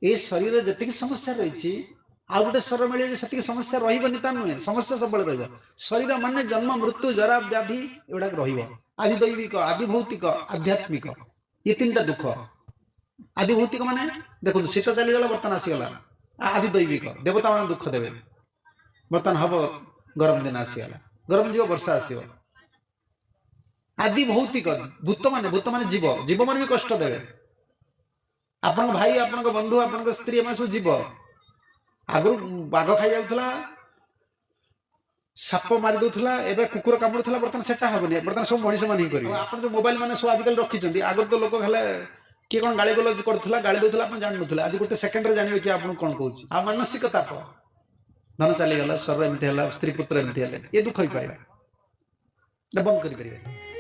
ए शरीर जति समस्या रही आउ गोटे स्वर मिले से समस्या रही नुहे समस्या सब रही शरीर माने जन्म मृत्यु जरा व्याधि एगुड़ा रही दैविक आदि भौतिक आध्यात्मिक ये तीन टा दुख आदि भौतिक माने देखो शीत चलीगला बर्तमान आसीगला आदि दैविक देवता मान दुख देवे बर्तमान हम गरम दिन आसीगला गरम जीव वर्षा आसो आदि भौतिक भूत माने जीव जीव मान भी कष्ट देवे आपन भाई आपन बंधु आपन स्त्री एम सब जीव आगु बाघ खाई जाऊला साप मारी दूसरा एवं कुकुर कामुड़ा बर्तमान से हेनी बर्तमान सब मनीष मान करेंगे आप जो मोबाइल मैंने सब आजिकल रखी आगे तो लोक हेल्ले किए कौन गाड़ी गलज करूला गाड़ी दूसरा आप जान ना आज गोटे सेकेंड जानवे कि आपको कौन कौन आ मानसिक ताप धन चलीगला स्वर एमती है स्त्री पुत्र एमती है ये दुख ही पाए बंद कर।